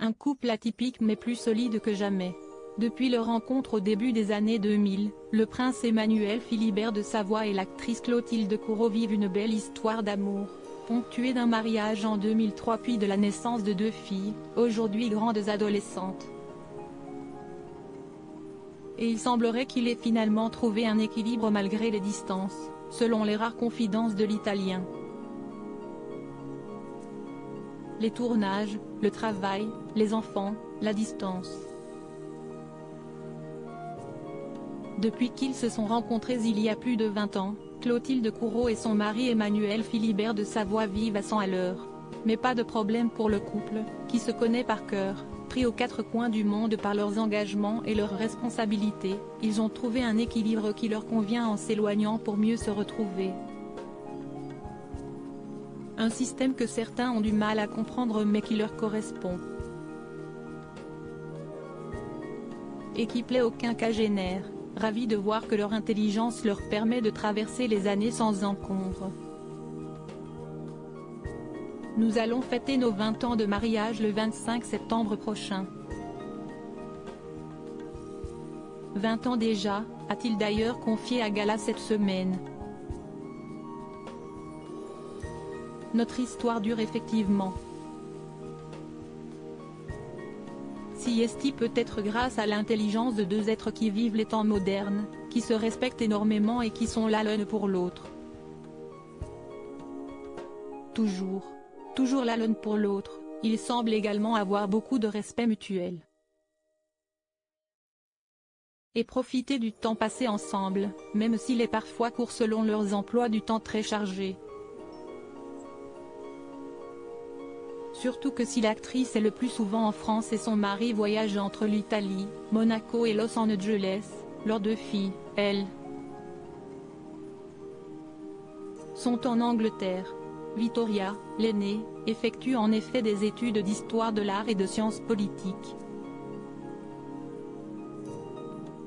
Un couple atypique mais plus solide que jamais. Depuis leur rencontre au début des années 2000, le prince Emmanuel Philibert de Savoie et l'actrice Clotilde Courreau vivent une belle histoire d'amour, ponctuée d'un mariage en 2003 puis de la naissance de 2 filles, aujourd'hui grandes adolescentes. Et il semblerait qu'il ait finalement trouvé un équilibre malgré les distances, selon les rares confidences de l'Italien. Les tournages, le travail, les enfants, la distance. Depuis qu'ils se sont rencontrés il y a plus de 20 ans, Clotilde Courreau et son mari Emmanuel Philibert de Savoie vivent à 100 à l'heure. Mais pas de problème pour le couple, qui se connaît par cœur. Pris aux 4 coins du monde par leurs engagements et leurs responsabilités, ils ont trouvé un équilibre qui leur convient en s'éloignant pour mieux se retrouver. Un système que certains ont du mal à comprendre mais qui leur correspond. Et qui plaît aux quinquagénaires, ravis de voir que leur intelligence leur permet de traverser les années sans encombre. Nous allons fêter nos 20 ans de mariage le 25 septembre prochain. 20 ans déjà, a-t-il d'ailleurs confié à Gala cette semaine. Notre histoire dure effectivement. Si est peut-être grâce à l'intelligence de 2 êtres qui vivent les temps modernes, qui se respectent énormément et qui sont là l'un pour l'autre. Toujours là l'un pour l'autre, ils semblent également avoir beaucoup de respect mutuel. Et profiter du temps passé ensemble, même s'il est parfois court selon leurs emplois du temps très chargés. Surtout que si l'actrice est le plus souvent en France et son mari voyage entre l'Italie, Monaco et Los Angeles, leurs 2 filles, elles, sont en Angleterre. Victoria, l'aînée, effectue en effet des études d'histoire de l'art et de sciences politiques.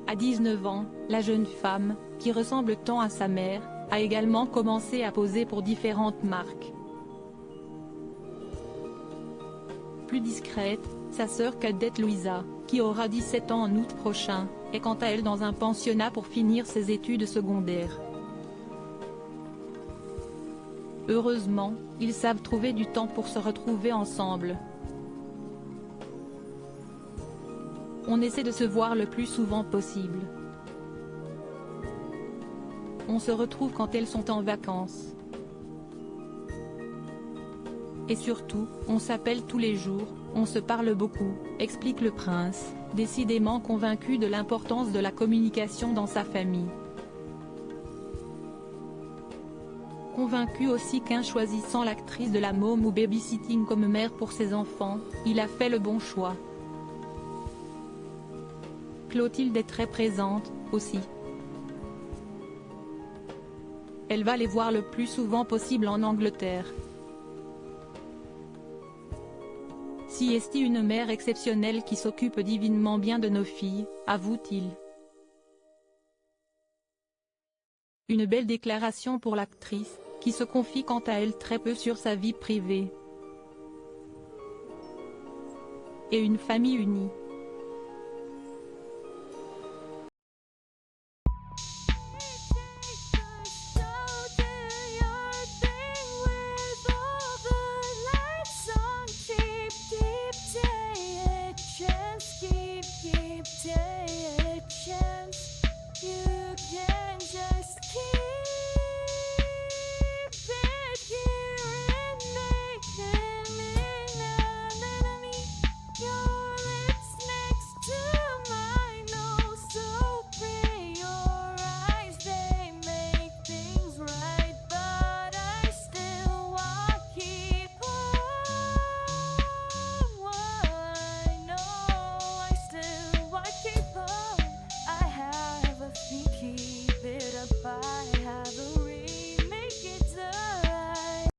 À 19 ans, la jeune femme, qui ressemble tant à sa mère, a également commencé à poser pour différentes marques. Plus discrète, sa sœur cadette Louisa, qui aura 17 ans en août prochain, est quant à elle dans un pensionnat pour finir ses études secondaires. Heureusement, ils savent trouver du temps pour se retrouver ensemble. On essaie de se voir le plus souvent possible. On se retrouve quand elles sont en vacances. Et surtout, on s'appelle tous les jours, on se parle beaucoup, explique le prince, décidément convaincu de l'importance de la communication dans sa famille. Convaincu aussi qu'en choisissant l'actrice de la mom ou babysitting comme mère pour ses enfants, il a fait le bon choix. Clotilde est très présente, aussi. Elle va les voir le plus souvent possible en Angleterre. Si est une mère exceptionnelle qui s'occupe divinement bien de nos filles, avoue-t-il. Une belle déclaration pour l'actrice, qui se confie quant à elle très peu sur sa vie privée. Et une famille unie.